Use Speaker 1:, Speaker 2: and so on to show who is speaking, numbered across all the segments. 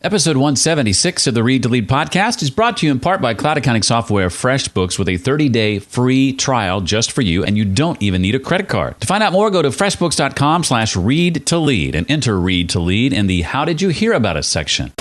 Speaker 1: Episode 176 of the Read to Lead podcast is brought to you in part by cloud accounting software FreshBooks with a 30-day free trial just for you, and you don't even need a credit card. To find out more, go to freshbooks.com/read to lead and enter Read to Lead in the How Did You Hear About Us section.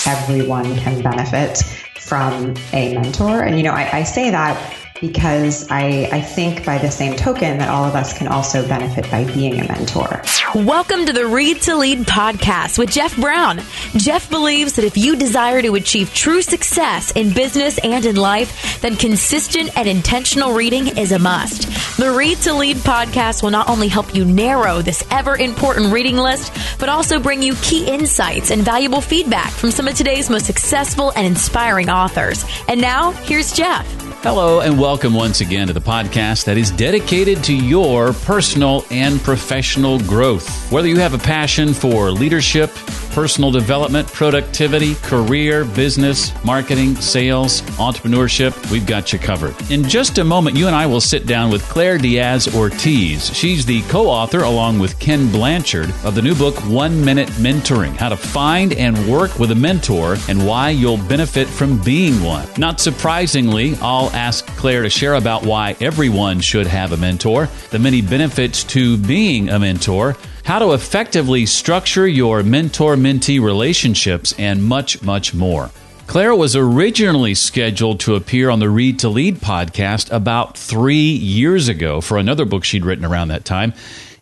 Speaker 2: Everyone can benefit from a mentor. And, I say that because I think by the same token that all of us can also benefit by being a mentor.
Speaker 3: Welcome to the Read to Lead podcast with Jeff Brown. Jeff believes that if you desire to achieve true success in business and in life, then consistent and intentional reading is a must. The Read to Lead podcast will not only help you narrow this ever-important reading list, but also bring you key insights and valuable feedback from some of today's most successful and inspiring authors. And now, here's Jeff.
Speaker 1: Hello and welcome once again to the podcast that is dedicated to your personal and professional growth. Whether you have a passion for leadership, personal development, productivity, career, business, marketing, sales, entrepreneurship, we've got you covered. In just a moment, you and I will sit down with Claire Diaz-Ortiz. She's the co-author, along with Ken Blanchard, of the new book, 1 Minute Mentoring, How to Find and Work with a Mentor and Why You'll Benefit from Being One. Not surprisingly, I'll ask Claire to share about why everyone should have a mentor, the many benefits to being a mentor, how to effectively structure your mentor-mentee relationships, and much, much more. Claire was originally scheduled to appear on the Read to Lead podcast about 3 years ago for another book she'd written around that time,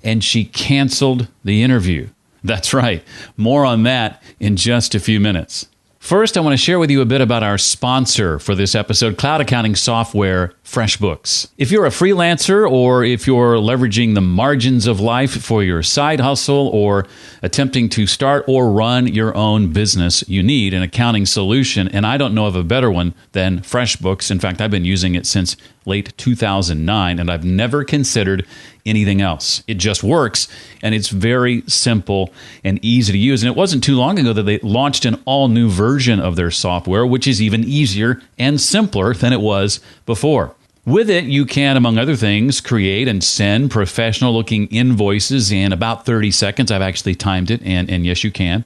Speaker 1: and she canceled the interview. That's right. More on that in just a few minutes. First, I want to share with you a bit about our sponsor for this episode, cloud accounting software FreshBooks. If you're a freelancer or if you're leveraging the margins of life for your side hustle or attempting to start or run your own business, you need an accounting solution, and I don't know of a better one than FreshBooks. In fact, I've been using it since late 2009, and I've never considered anything else. It just works, and it's very simple and easy to use. And it wasn't too long ago that they launched an all-new version of their software, which is even easier and simpler than it was before. With it, you can, among other things, create and send professional-looking invoices in about 30 seconds. I've actually timed it, and yes, you can.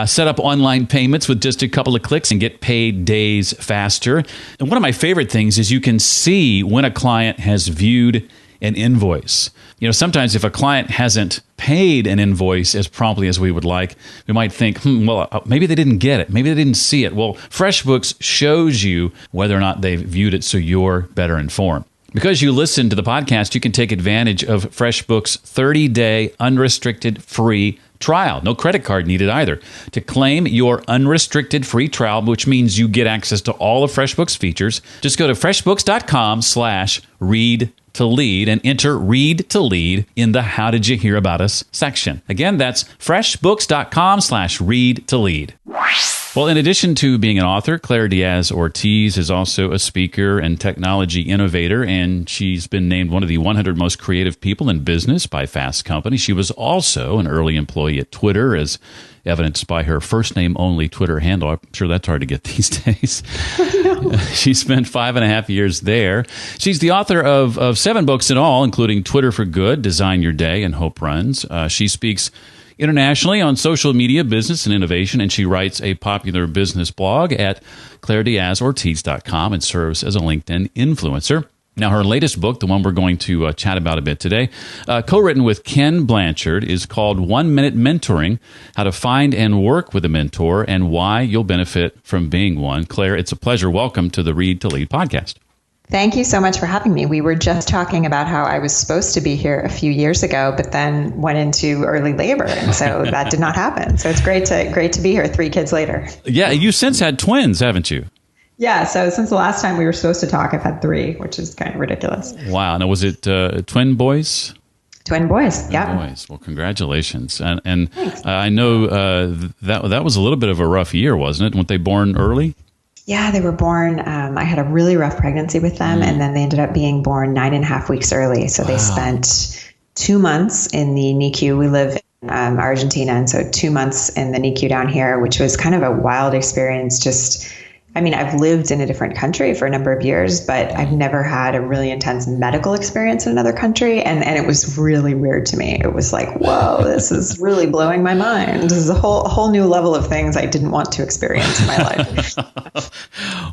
Speaker 1: Set up online payments with just a couple of clicks and get paid days faster. And one of my favorite things is you can see when a client has viewed an invoice. Sometimes if a client hasn't paid an invoice as promptly as we would like, we might think, maybe they didn't get it. Maybe they didn't see it. Well, FreshBooks shows you whether or not they've viewed it, so you're better informed. Because you listen to the podcast, you can take advantage of FreshBooks' 30-day unrestricted free trial. No credit card needed either. To claim your unrestricted free trial, which means you get access to all of FreshBooks features, just go to freshbooks.com/read to lead and enter Read to Lead in the How Did You Hear About Us section. Again, that's freshbooks.com/read to lead. Well, in addition to being an author, Claire Diaz-Ortiz is also a speaker and technology innovator, and she's been named one of the 100 most creative people in business by Fast Company. She was also an early employee at Twitter, as evidenced by her first name only Twitter handle. I'm sure that's hard to get these days. She spent 5.5 years there. She's the author of 7 books in all, including Twitter for Good, Design Your Day, and Hope Runs. She speaks internationally on social media, business, and innovation, and she writes a popular business blog at ClaireDiazOrtiz.com and serves as a LinkedIn influencer. Now, her latest book, the one we're going to chat about a bit today, co-written with Ken Blanchard, is called 1 Minute Mentoring, How to Find and Work with a Mentor and Why You'll Benefit from Being One. Claire, it's a pleasure. Welcome to the Read to Lead podcast.
Speaker 2: Thank you so much for having me. We were just talking about how I was supposed to be here a few years ago, but then went into early labor, and so that did not happen. So it's great to be here 3 kids later.
Speaker 1: Yeah, you since had twins, haven't you?
Speaker 2: Yeah, so since the last time we were supposed to talk, I've had 3, which is kind of ridiculous.
Speaker 1: Wow. Now, was it twin boys?
Speaker 2: Twin boys, yeah.
Speaker 1: Twin boys. Well, congratulations. And I know that was a little bit of a rough year, wasn't it? Weren't they born early?
Speaker 2: Yeah, they were born. I had a really rough pregnancy with them, and then they ended up being born 9.5 weeks early. So they spent 2 months in the NICU. We live in Argentina, and so 2 months in the NICU down here, which was kind of a wild experience. Just I mean, I've lived in a different country for a number of years, but I've never had a really intense medical experience in another country. And it was really weird to me. It was like, whoa, this is really blowing my mind. This is a whole new level of things I didn't want to experience in my life.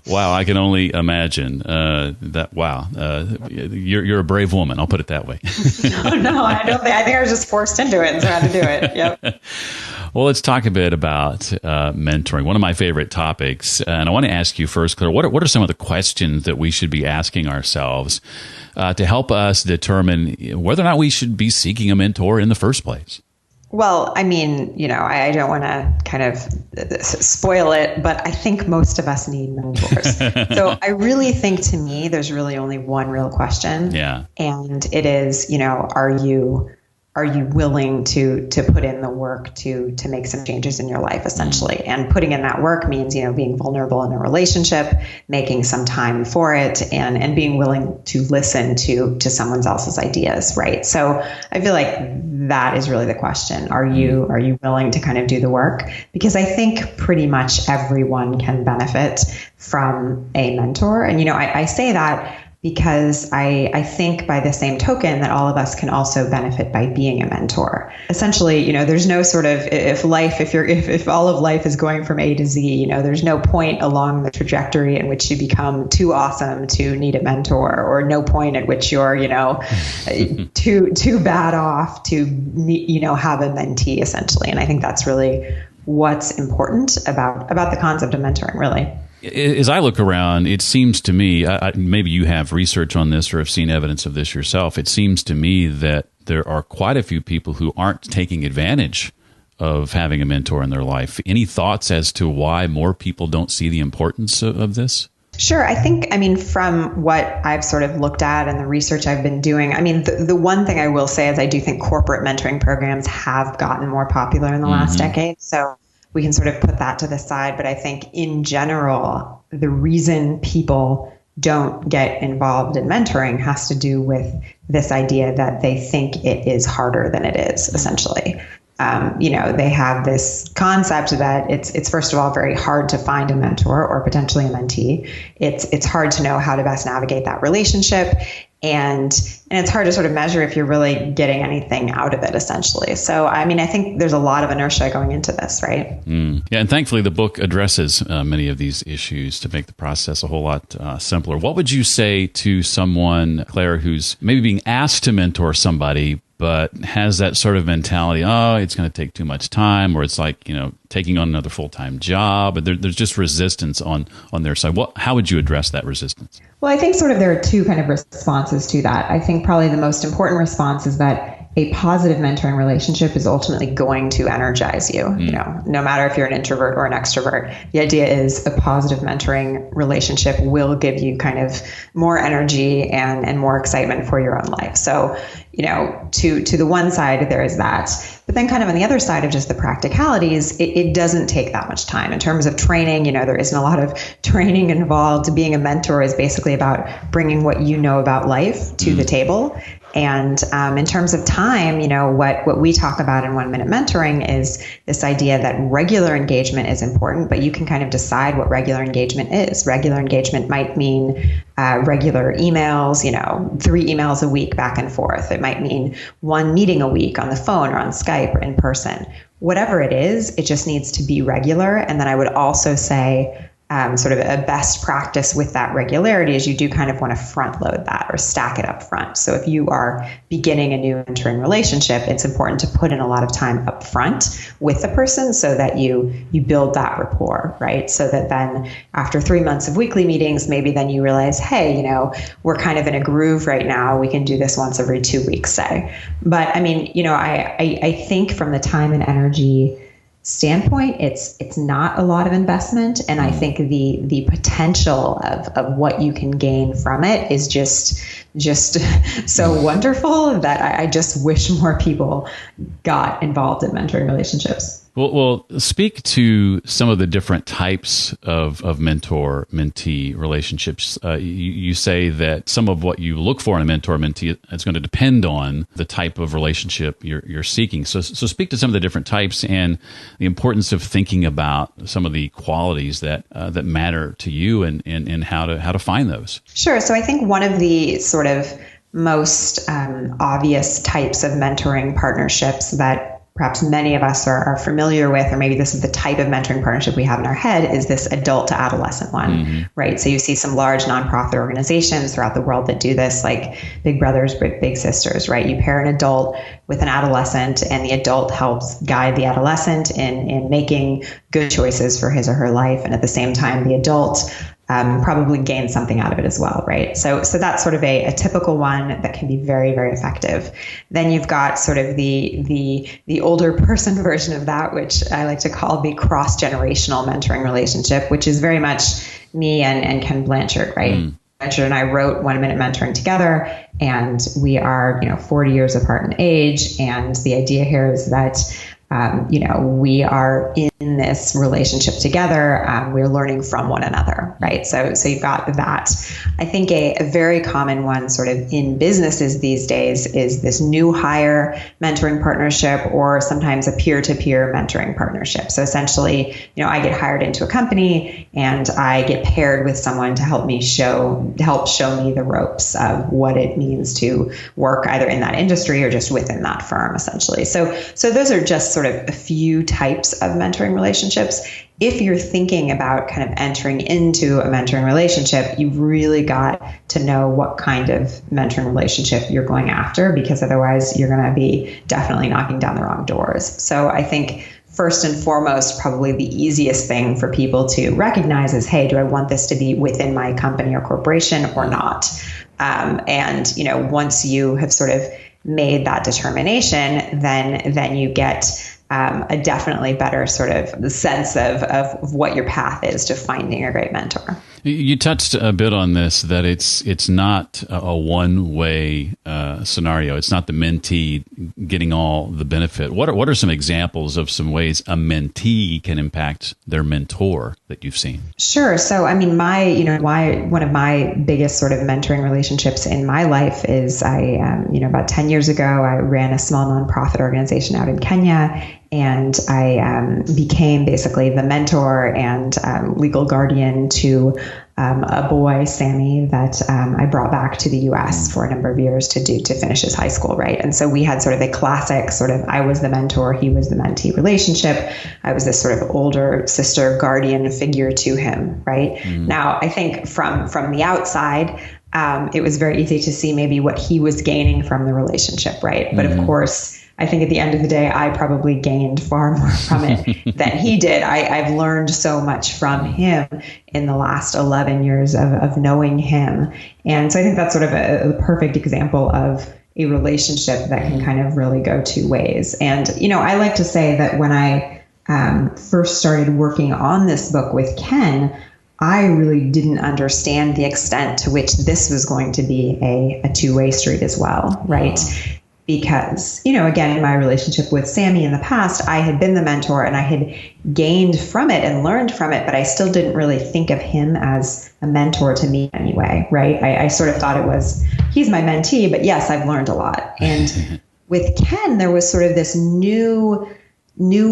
Speaker 1: Wow, I can only imagine that. Wow, you're a brave woman. I'll put it that way.
Speaker 2: No, I don't think. I think I was just forced into it and so I had to do it. Yep.
Speaker 1: Well, let's talk a bit about mentoring. One of my favorite topics, and I want to ask you first, Claire. What are some of the questions that we should be asking ourselves to help us determine whether or not we should be seeking a mentor in the first place?
Speaker 2: Well, I mean, I don't want to kind of spoil it, but I think most of us need mentors. So I really think, to me, there's really only one real question.
Speaker 1: Yeah.
Speaker 2: And it is, are you willing to put in the work to make some changes in your life, essentially? And putting in that work means, being vulnerable in a relationship, making some time for it, and being willing to listen to someone else's ideas, right? So I feel like that is really the question. Are you willing to kind of do the work? Because I think pretty much everyone can benefit from a mentor. And, I say that because I think by the same token that all of us can also benefit by being a mentor. Essentially, there's no sort of, if all of life is going from A to Z, there's no point along the trajectory in which you become too awesome to need a mentor, or no point at which you're, too bad off to, have a mentee, essentially. And I think that's really what's important about the concept of mentoring, really.
Speaker 1: As I look around, it seems to me, maybe you have research on this or have seen evidence of this yourself, it seems to me that there are quite a few people who aren't taking advantage of having a mentor in their life. Any thoughts as to why more people don't see the importance of this?
Speaker 2: Sure. I think, from what I've sort of looked at and the research I've been doing, the one thing I will say is I do think corporate mentoring programs have gotten more popular in the last decade. So we can sort of put that to the side. But I think in general, the reason people don't get involved in mentoring has to do with this idea that they think it is harder than it is, essentially. They have this concept that it's first of all very hard to find a mentor or potentially a mentee. It's hard to know how to best navigate that relationship. And it's hard to sort of measure if you're really getting anything out of it, essentially. So, I think there's a lot of inertia going into this, right?
Speaker 1: Yeah, and thankfully the book addresses many of these issues to make the process a whole lot simpler. What would you say to someone, Claire, who's maybe being asked to mentor somebody, but has that sort of mentality, it's going to take too much time, or it's like, taking on another full-time job, but there's just resistance on their side. How would you address that resistance?
Speaker 2: Well, I think sort of there are two kind of responses to that. I think probably the most important response is that a positive mentoring relationship is ultimately going to energize you. No matter if you're an introvert or an extrovert, the idea is a positive mentoring relationship will give you kind of more energy and more excitement for your own life. So, to the one side, there is that. But then kind of on the other side of just the practicalities, it doesn't take that much time. In terms of training, there isn't a lot of training involved. Being a mentor is basically about bringing what you know about life to the table. And in terms of time, what we talk about in 1 Minute Mentoring is this idea that regular engagement is important, but you can kind of decide what regular engagement is. Regular engagement might mean regular emails, 3 emails a week back and forth. It might mean 1 meeting a week on the phone or on Skype or in person. Whatever it is, it just needs to be regular. And then I would also say sort of a best practice with that regularity is you do kind of want to front load that or stack it up front. So if you are beginning a new mentoring relationship, it's important to put in a lot of time up front with the person so that you build that rapport, right? So that then after 3 months of weekly meetings, maybe then you realize, hey, we're kind of in a groove right now. We can do this once every 2 weeks, say. But I think from the time and energy standpoint, it's not a lot of investment. And I think the potential of what you can gain from it is just so wonderful that I just wish more people got involved in mentoring relationships.
Speaker 1: Well, speak to some of the different types of mentor-mentee relationships. You say that some of what you look for in a mentor-mentee is going to depend on the type of relationship you're seeking. So speak to some of the different types and the importance of thinking about some of the qualities that matter to you and how to find those.
Speaker 2: Sure. So I think one of the sort of most obvious types of mentoring partnerships that perhaps many of us are familiar with, or maybe this is the type of mentoring partnership we have in our head, is this adult to adolescent one, right? So you see some large nonprofit organizations throughout the world that do this, like Big Brothers, Big Sisters, right? You pair an adult with an adolescent, and the adult helps guide the adolescent in making good choices for his or her life. And at the same time, the adult probably gain something out of it as well, right? So that's sort of a typical one that can be very, very effective. Then you've got sort of the older person version of that, which I like to call the cross-generational mentoring relationship, which is very much me and Ken Blanchard, right? Blanchard and I wrote 1 Minute Mentoring together, and we are 40 years apart in age. And the idea here is that we are in this relationship together. We're learning from one another, right? So you've got that. I think a very common one sort of in businesses these days is this new hire mentoring partnership, or sometimes a peer-to-peer mentoring partnership. So essentially, I get hired into a company and I get paired with someone to help show me the ropes of what it means to work either in that industry or just within that firm, essentially. So those are just sort of a few types of mentoring relationships. If you're thinking about kind of entering into a mentoring relationship, you've really got to know what kind of mentoring relationship you're going after, because otherwise you're going to be definitely knocking down the wrong doors. So I think first and foremost, probably the easiest thing for people to recognize is, hey, do I want this to be within my company or corporation or not? And once you have sort of made that determination, then you get a definitely better sort of sense of what your path is to finding a great mentor.
Speaker 1: You touched a bit on this, that it's not a one-way scenario. It's not the mentee getting all the benefit. What are some examples of some ways a mentee can impact their mentor that you've seen?
Speaker 2: Sure. So, I mean, one of my biggest sort of mentoring relationships in my life is about 10 years ago, I ran a small nonprofit organization out in Kenya. And I became basically the mentor and legal guardian to a boy, Sammy, that I brought back to the U.S. for a number of years to finish his high school, right? And so we had sort of a classic sort of I was the mentor, he was the mentee relationship. I was this sort of older sister guardian figure to him, right? Now, I think from the outside, it was very easy to see maybe what he was gaining from the relationship, right? But of course, I think at the end of the day, I probably gained far more from it than he did. I've learned so much from him in the last 11 years of knowing him. And so I think that's sort of a perfect example of a relationship that can kind of really go two ways. And, I like to say that when I first started working on this book with Ken, I really didn't understand the extent to which this was going to be a two-way street as well, right? Because, again, in my relationship with Sammy in the past, I had been the mentor and I had gained from it and learned from it, but I still didn't really think of him as a mentor to me anyway, right? I sort of thought he's my mentee, but yes, I've learned a lot. And with Ken, there was sort of this new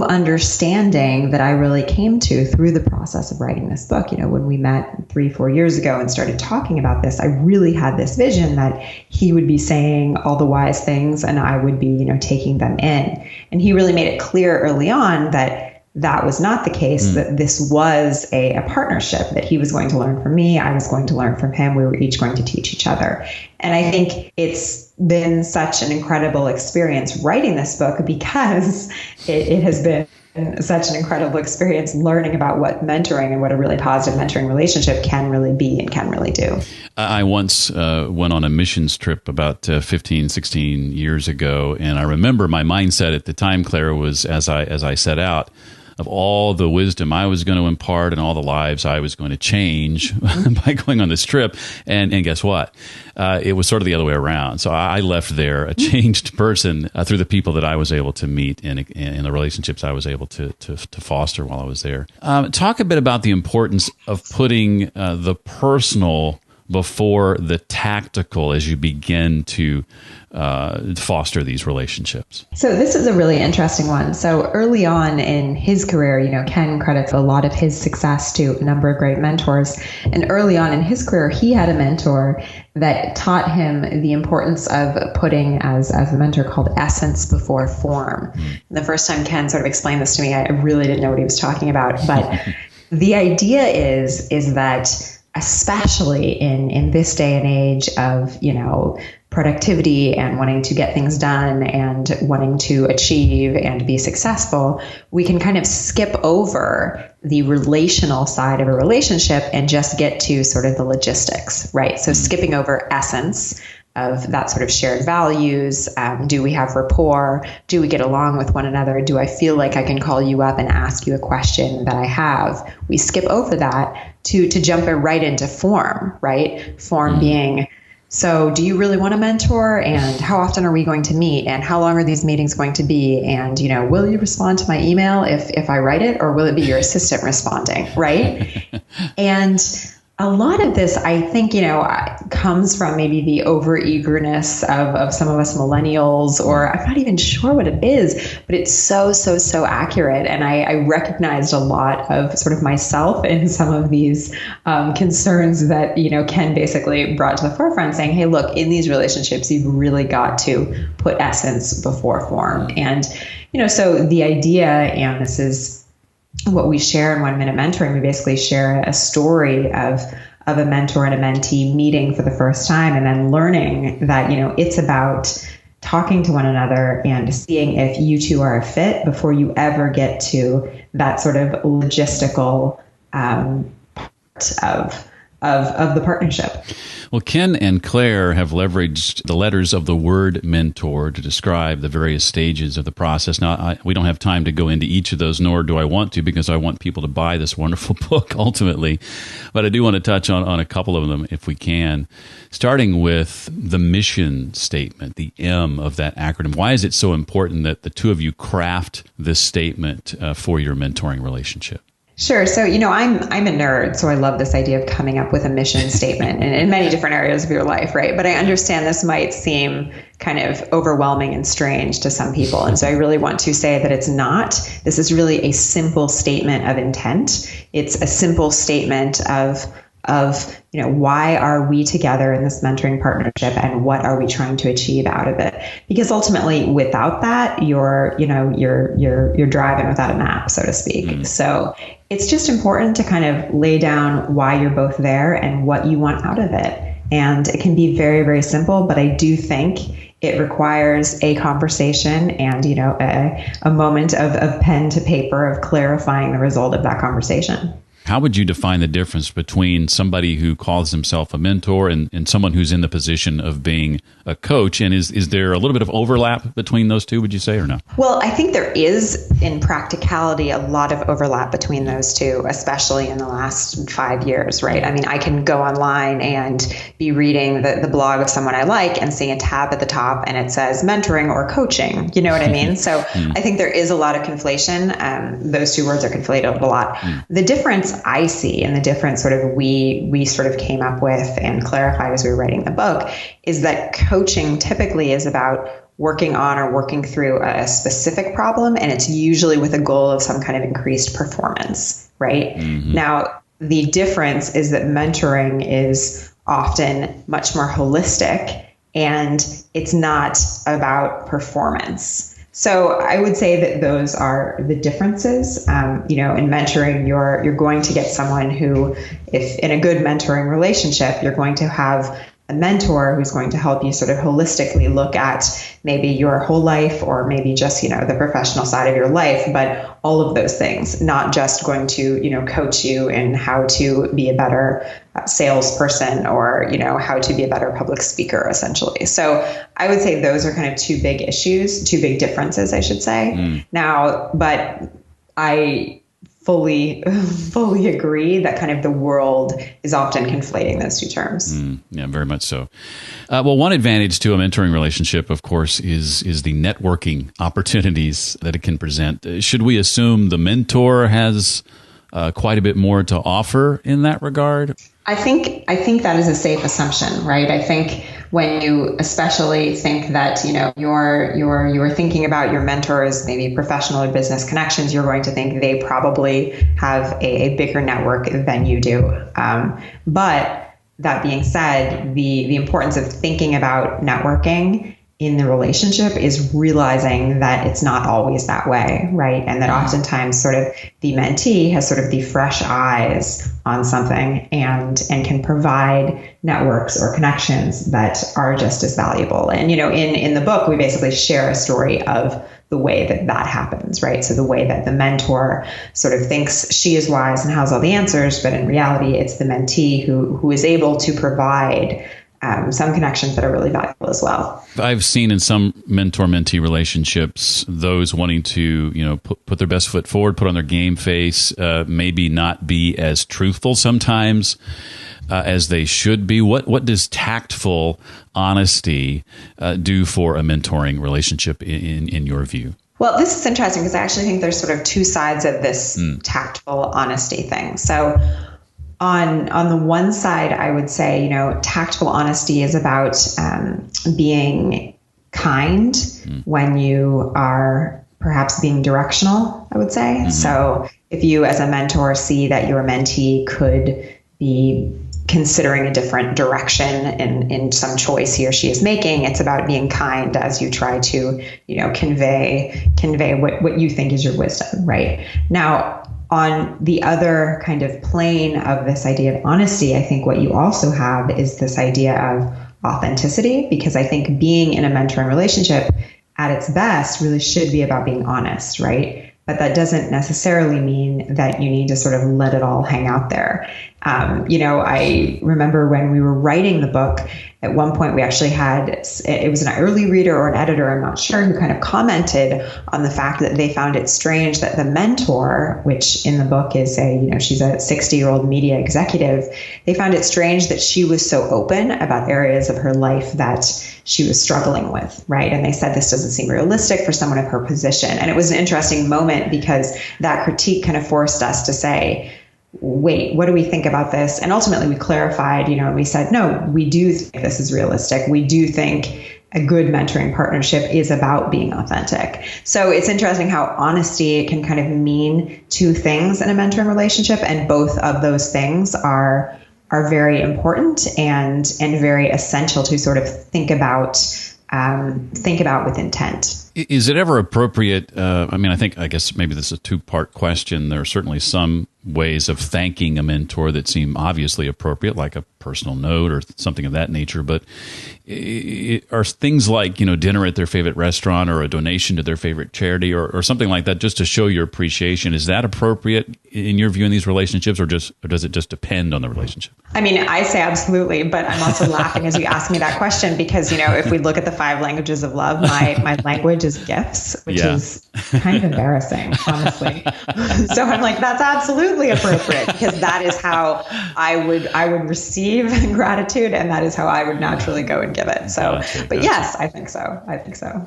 Speaker 2: understanding that I really came to through the process of writing this book. When we met 3-4 years ago and started talking about this, I really had this vision that he would be saying all the wise things and I would be, taking them in. And he really made it clear early on that was not the case, that this was a partnership, that he was going to learn from me, I was going to learn from him, we were each going to teach each other. And I think it's been such an incredible experience writing this book because it has been such an incredible experience learning about what mentoring and what a really positive mentoring relationship can really be and can really do.
Speaker 1: I once went on a missions trip about 15, 16 years ago, and I remember my mindset at the time, Claire, was as I set out, of all the wisdom I was going to impart and all the lives I was going to change by going on this trip. And guess what? It was sort of the other way around. So I left there a changed person through the people that I was able to meet and the relationships I was able to foster while I was there. Talk a bit about the importance of putting the personal before the tactical as you begin to foster these relationships.
Speaker 2: So this is a really interesting one. So early on in his career, Ken credits a lot of his success to a number of great mentors. And early on in his career, he had a mentor that taught him the importance of putting, as the mentor called, essence before form. The first time Ken sort of explained this to me, I really didn't know what he was talking about. But the idea is that especially in this day and age of, productivity and wanting to get things done and wanting to achieve and be successful, we can kind of skip over the relational side of a relationship and just get to sort of the logistics, right? So skipping over essence of that sort of shared values. Do we have rapport? Do we get along with one another? Do I feel like I can call you up and ask you a question that I have? We skip over that to jump right into form, right? Form being, so do you really want a mentor? And how often are we going to meet? And how long are these meetings going to be? And, will you respond to my email if I write it, or will it be your assistant responding, right? And a lot of this, I think, comes from maybe the overeagerness of some of us millennials, or I'm not even sure what it is, but it's so accurate. And I recognized a lot of sort of myself in some of these concerns that, Ken basically brought to the forefront, saying, hey, look, in these relationships, you've really got to put essence before form. And, so the idea, and this is what we share in 1 Minute Mentoring, we basically share a story of a mentor and a mentee meeting for the first time, and then learning that, it's about talking to one another and seeing if you two are a fit before you ever get to that sort of logistical part of the partnership.
Speaker 1: Well, Ken and Claire have leveraged the letters of the word mentor to describe the various stages of the process. Now, we don't have time to go into each of those, nor do I want to, because I want people to buy this wonderful book ultimately. But I do want to touch on a couple of them if we can, starting with the mission statement, the M of that acronym. Why is it so important that the two of you craft this statement for your mentoring relationship?
Speaker 2: Sure. So, I'm a nerd, so I love this idea of coming up with a mission statement in many different areas of your life, right? But I understand this might seem kind of overwhelming and strange to some people. And so I really want to say that it's not. This is really a simple statement of intent. It's a simple statement of why are we together in this mentoring partnership, and what are we trying to achieve out of it? Because ultimately, without that, you're driving without a map, so to speak. So it's just important to kind of lay down why you're both there and what you want out of it. And it can be very, very simple, but I do think it requires a conversation and, a moment of pen to paper of clarifying the result of that conversation.
Speaker 1: How would you define the difference between somebody who calls himself a mentor and someone who's in the position of being a coach? And is there a little bit of overlap between those two, would you say, or no?
Speaker 2: Well, I think there is, in practicality, a lot of overlap between those two, especially in the last 5 years, right? I mean, I can go online and be reading the blog of someone I like and see a tab at the top and it says mentoring or coaching. You know what I mean? So I think there is a lot of conflation. Those two words are conflated a lot. The difference I see, and the difference sort of we sort of came up with and clarified as we were writing the book, is that coaching typically is about working on or working through a specific problem, and it's usually with a goal of some kind of increased performance, right? Now, the difference is that mentoring is often much more holistic, and it's not about performance. So I would say that those are the differences. In mentoring, you're going to get someone who, if in a good mentoring relationship, you're going to have a mentor who's going to help you sort of holistically look at maybe your whole life, or maybe just, the professional side of your life, but all of those things, not just going to, coach you in how to be a better salesperson, or, how to be a better public speaker, essentially. So I would say those are kind of two big issues, two big differences, I should say. Now, but I fully agree that kind of the world is often conflating those two terms.
Speaker 1: Yeah, very much so. Well, one advantage to a mentoring relationship, of course, is the networking opportunities that it can present. Should we assume the mentor has quite a bit more to offer in that regard?
Speaker 2: I think that is a safe assumption, right? I think when you especially think that, you're thinking about your mentors, maybe professional or business connections, you're going to think they probably have a bigger network than you do. But that being said, the importance of thinking about networking in the relationship is realizing that it's not always that way, right? And that oftentimes sort of the mentee has sort of the fresh eyes on something and can provide networks or connections that are just as valuable. And, in the book, we basically share a story of the way that happens, right? So the way that the mentor sort of thinks she is wise and has all the answers, but in reality, it's the mentee who is able to provide some connections that are really valuable as well.
Speaker 1: I've seen in some mentor-mentee relationships, those wanting to, put their best foot forward, put on their game face, maybe not be as truthful sometimes as they should be. What does tactful honesty do for a mentoring relationship in your view?
Speaker 2: Well, this is interesting because I actually think there's sort of two sides of this tactful honesty thing. So on the one side, I would say, tactful honesty is about being kind when you are perhaps being directional, I would say. Mm-hmm. So if you as a mentor see that your mentee could be considering a different direction in some choice he or she is making, it's about being kind as you try to, convey what you think is your wisdom, right? Now, on the other kind of plane of this idea of honesty, I think what you also have is this idea of authenticity, because I think being in a mentoring relationship at its best really should be about being honest, right? But that doesn't necessarily mean that you need to sort of let it all hang out there. I remember when we were writing the book, at one point we actually had, it was an early reader or an editor, I'm not sure, who kind of commented on the fact that they found it strange that the mentor, which in the book is she's a 60-year-old media executive, they found it strange that she was so open about areas of her life that she was struggling with, right? And they said, this doesn't seem realistic for someone of her position. And it was an interesting moment because that critique kind of forced us to say, wait, what do we think about this? And ultimately we clarified, and we said, no, we do think this is realistic. We do think a good mentoring partnership is about being authentic. So it's interesting how honesty can kind of mean two things in a mentoring relationship. And both of those things are very important and very essential to sort of think about with intent.
Speaker 1: Is it ever appropriate? I guess maybe this is a two-part question. There are certainly some ways of thanking a mentor that seem obviously appropriate, like a personal note or something of that nature. But are things like, dinner at their favorite restaurant or a donation to their favorite charity or something like that, just to show your appreciation, is that appropriate in your view in these relationships, or does it just depend on the relationship?
Speaker 2: I mean, I say absolutely, but I'm also laughing as you ask me that question because, if we look at the 5 languages of love, my language is gifts, which is kind of embarrassing, honestly. So I'm like, that's absolutely appropriate because that is how I would receive gratitude, and that is how I would naturally go and give it. So, but yes, I think so.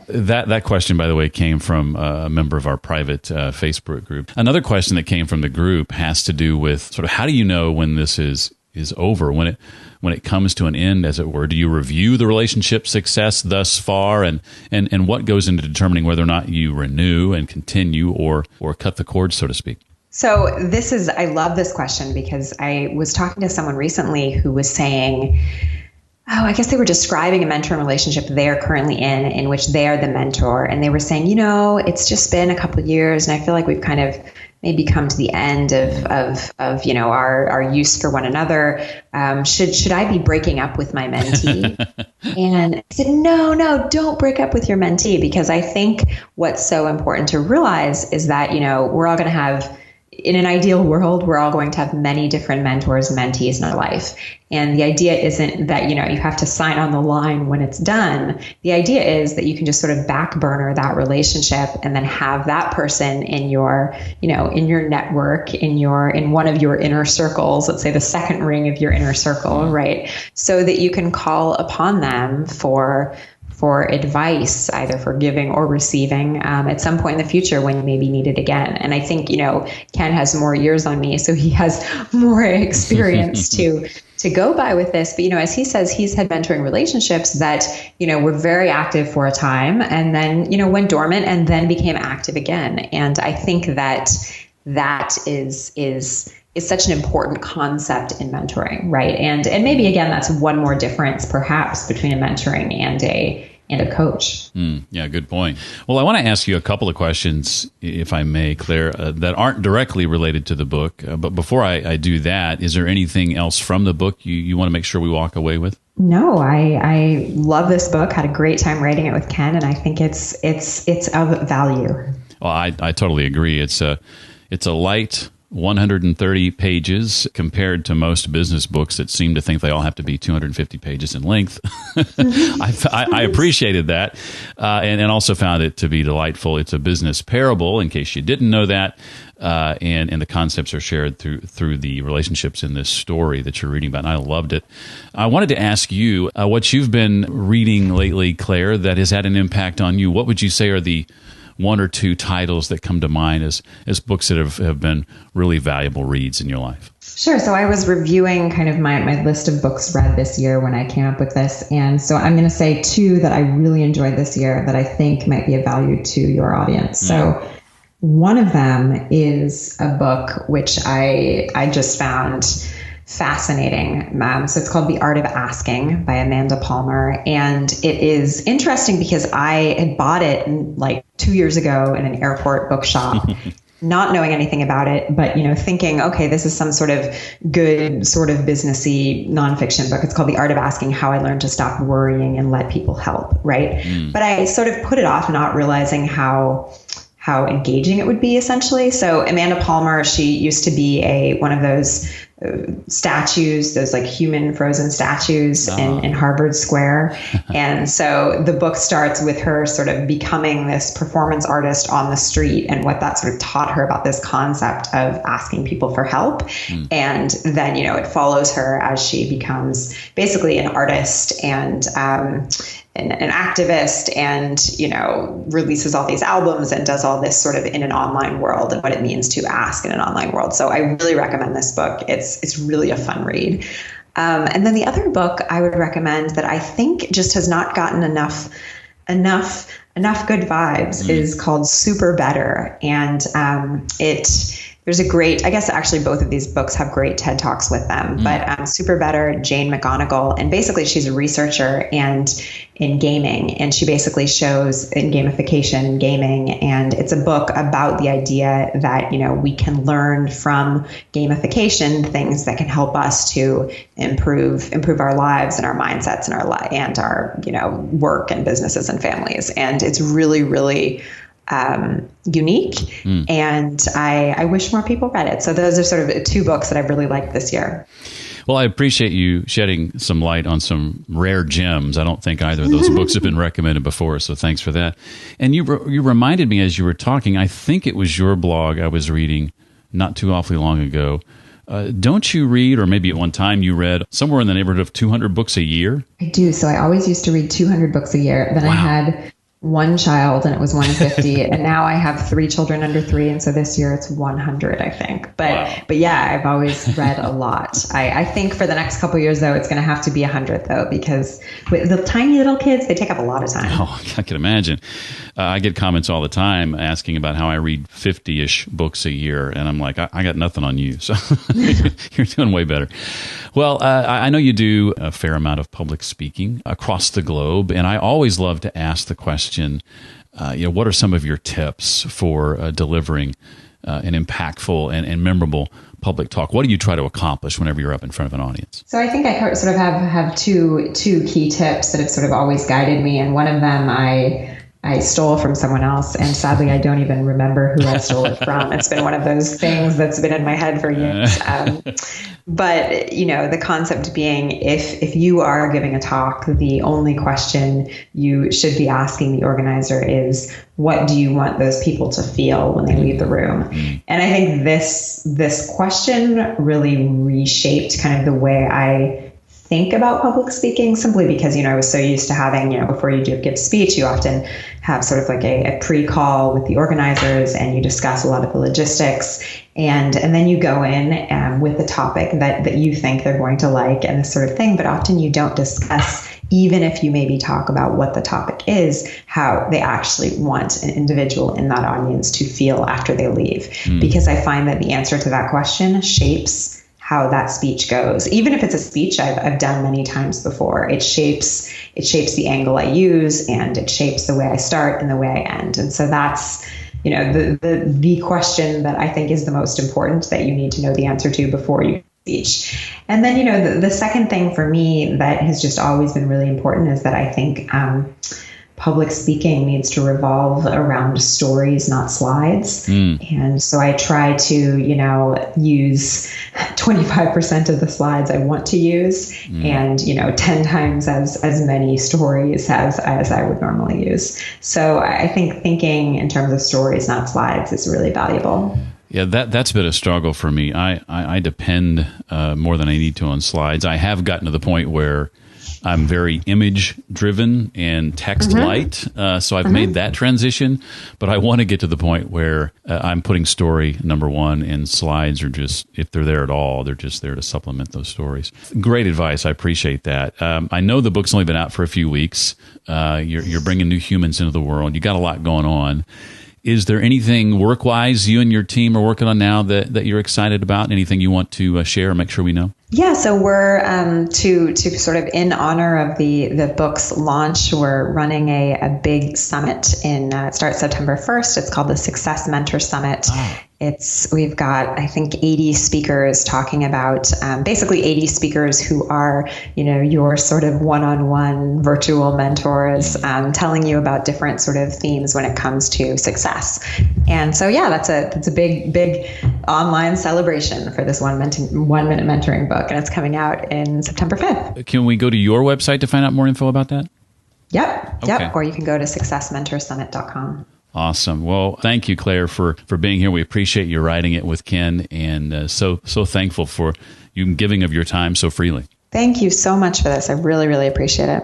Speaker 2: That
Speaker 1: question, by the way, came from a member of our private Facebook group. Another question that came from the group has to do with sort of how do you know when this is over, when it comes to an end, as it were? Do you review the relationship success thus far, and what goes into determining whether or not you renew and continue or cut the cord, so to speak?
Speaker 2: So I love this question because I was talking to someone recently who was saying, I guess they were describing a mentoring relationship they're currently in which they are the mentor. And they were saying, it's just been a couple of years and I feel like we've kind of maybe come to the end of our use for one another. Should I be breaking up with my mentee? And I said, no, don't break up with your mentee, because I think what's so important to realize is that, we're all going to have in an ideal world, we're all going to have many different mentors and mentees in our life. And the idea isn't that, you have to sign on the line when it's done. The idea is that you can just sort of back burner that relationship and then have that person in your, in your network, in one of your inner circles, let's say the second ring of your inner circle, right? So that you can call upon them for advice, either for giving or receiving, at some point in the future when you maybe need it again. And I think, Ken has more years on me, so he has more experience to go by with this. But, as he says, he's had mentoring relationships that, were very active for a time and then, went dormant and then became active again. And I think that is such an important concept in mentoring, right? And maybe again, that's one more difference perhaps between a mentoring and a coach.
Speaker 1: Yeah, good point. Well, I want to ask you a couple of questions, if I may, Claire, that aren't directly related to the book. But before I do that, is there anything else from the book you want to make sure we walk away with?
Speaker 2: No, I love this book. Had a great time writing it with Ken, and I think it's of value.
Speaker 1: Well, I totally agree. It's a light 130 pages compared to most business books that seem to think they all have to be 250 pages in length. I appreciated that and also found it to be delightful. It's a business parable, in case you didn't know that, and the concepts are shared through the relationships in this story that you're reading about, and I loved it. I wanted to ask you what you've been reading lately, Claire, that has had an impact on you. What would you say are the one or two titles that come to mind as books that have been really valuable reads in your life?
Speaker 2: Sure. So I was reviewing kind of my list of books read this year when I came up with this. And so I'm going to say two that I really enjoyed this year that I think might be of value to your audience. So one of them is a book which I just found fascinating. So it's called The Art of Asking by Amanda Palmer. And it is interesting because I had bought it like 2 years ago in an airport bookshop, not knowing anything about it, but, thinking, okay, this is some sort of good, sort of businessy nonfiction book. It's called The Art of Asking: How I Learned to Stop Worrying and Let People Help. Right. But I sort of put it off, not realizing how engaging it would be, essentially. So Amanda Palmer, she used to be one of those statues, those like human frozen statues in Harvard Square. And so the book starts with her sort of becoming this performance artist on the street and what that sort of taught her about this concept of asking people for help. And then, it follows her as she becomes basically an artist and an activist and, releases all these albums and does all this sort of in an online world and what it means to ask in an online world. So I really recommend this book. It's really a fun read. And then the other book I would recommend that I think just has not gotten enough good vibes is called Super Better. And there's a great, I guess actually both of these books have great TED Talks with them, but Super Better, Jane McGonigal, and basically she's a researcher and in gaming, and she basically shows in gamification gaming, and it's a book about the idea that, we can learn from gamification things that can help us to improve our lives and our mindsets and our work and businesses and families. And it's really, really unique. And I wish more people read it. So those are sort of two books that I've really liked this year.
Speaker 1: Well, I appreciate you shedding some light on some rare gems. I don't think either of those books have been recommended before, so thanks for that. And you reminded me as you were talking, I think it was your blog I was reading not too awfully long ago. Don't you read, or maybe at one time you read, somewhere in the neighborhood of 200 books a year?
Speaker 2: I do. So I always used to read 200 books a year. Then I had one child and it was 150 and now I have 3 children under 3, and so this year it's 100, I think. But yeah, I've always read a lot. I think for the next couple of years though, it's going to have to be 100 though, because with the tiny little kids, they take up a lot of time.
Speaker 1: Oh, I can imagine. I get comments all the time asking about how I read 50-ish books a year, and I'm like, I got nothing on you, so you're doing way better. Well, I know you do a fair amount of public speaking across the globe, and I always love to ask the question, what are some of your tips for delivering an impactful and memorable public talk? What do you try to accomplish whenever you're up in front of an audience?
Speaker 2: So I think I sort of have two key tips that have sort of always guided me, and one of them I I stole from someone else. And sadly, I don't even remember who I stole it from. It's been one of those things that's been in my head for years. But, the concept being, if you are giving a talk, the only question you should be asking the organizer is, what do you want those people to feel when they leave the room? And I think this question really reshaped kind of the way I think about public speaking, simply because, I was so used to having, before you give a speech, you often have sort of like a pre-call with the organizers and you discuss a lot of the logistics. And then you go in with the topic that you think they're going to like and this sort of thing. But often you don't discuss, even if you maybe talk about what the topic is, how they actually want an individual in that audience to feel after they leave. Because I find that the answer to that question shapes how that speech goes. Even if it's a speech I've done many times before, it shapes the angle I use, and it shapes the way I start and the way I end. And so that's, the question that I think is the most important, that you need to know the answer to before you speech. And then, the second thing for me that has just always been really important is that I think public speaking needs to revolve around stories, not slides. And so I try to, use 25% of the slides I want to use and, 10 times as many stories as I would normally use. So I think thinking in terms of stories, not slides, is really valuable.
Speaker 1: Yeah, that's been a struggle for me. I depend more than I need to on slides. I have gotten to the point where I'm very image driven and text light. So I've made that transition, but I want to get to the point where I'm putting story number one, and slides are just, if they're there at all, they're just there to supplement those stories. Great advice. I appreciate that. I know the book's only been out for a few weeks. You're bringing new humans into the world. You got a lot going on. Is there anything work-wise you and your team are working on now that you're excited about? Anything you want to share or make sure we know?
Speaker 2: Yeah, so we're to sort of in honor of the book's launch, we're running a big summit it starts September 1st. It's called the Success Mentor Summit. We've got, I think, 80 speakers talking about basically 80 speakers who are, your sort of one-on-one virtual mentors, telling you about different sort of themes when it comes to success. And so, yeah, that's a big online celebration for this 1 minute mentoring book, and it's coming out in September 5th.
Speaker 1: Can we go to your website to find out more info about that?
Speaker 2: Yep. Or you can go to successmentorsummit.com.
Speaker 1: Awesome. Well, thank you, Claire, for being here. We appreciate you writing it with Ken, and so thankful for you giving of your time so freely.
Speaker 2: Thank you so much for this. I really, really appreciate it.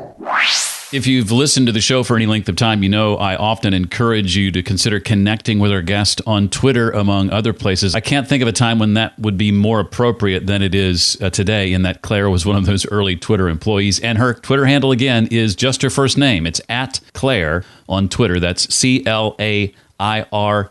Speaker 1: If you've listened to the show for any length of time, I often encourage you to consider connecting with our guest on Twitter, among other places. I can't think of a time when that would be more appropriate than it is today, in that Claire was one of those early Twitter employees. And her Twitter handle, again, is just her first name. It's @Claire on Twitter. That's CLAIRE.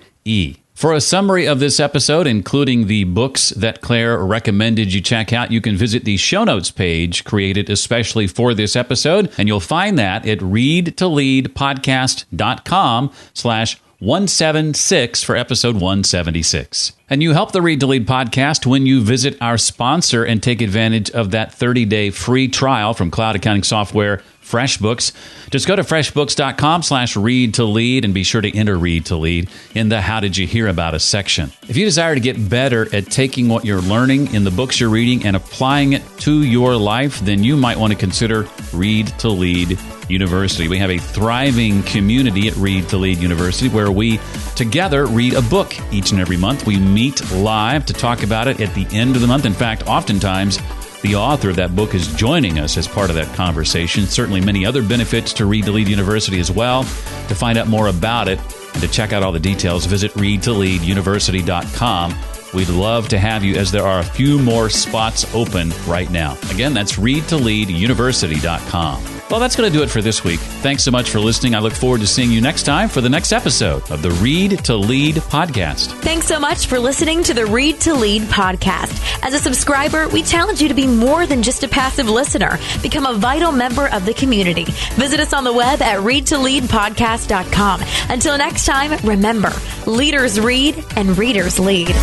Speaker 1: For a summary of this episode, including the books that Claire recommended you check out, you can visit the show notes page created especially for this episode, and you'll find that at readtoleadpodcast.com/176 for episode 176. And you help the Read to Lead podcast when you visit our sponsor and take advantage of that 30-day free trial from cloud accounting software FreshBooks. Just go to freshbooks.com/read-to-lead and be sure to enter Read to Lead in the How Did You Hear About Us section. If you desire to get better at taking what you're learning in the books you're reading and applying it to your life, then you might want to consider Read to Lead University. We have a thriving community at Read to Lead University where we together read a book each and every month. We meet live to talk about it at the end of the month. In fact, oftentimes, the author of that book is joining us as part of that conversation. Certainly many other benefits to Read to Lead University as well. To find out more about it and to check out all the details, visit readtoleaduniversity.com. We'd love to have you, as there are a few more spots open right now. Again, that's readtoleaduniversity.com. Well, that's going to do it for this week. Thanks so much for listening. I look forward to seeing you next time for the next episode of the Read to Lead podcast.
Speaker 3: Thanks so much for listening to the Read to Lead podcast. As a subscriber, we challenge you to be more than just a passive listener. Become a vital member of the community. Visit us on the web at readtoleadpodcast.com. Until next time, remember, leaders read and readers lead.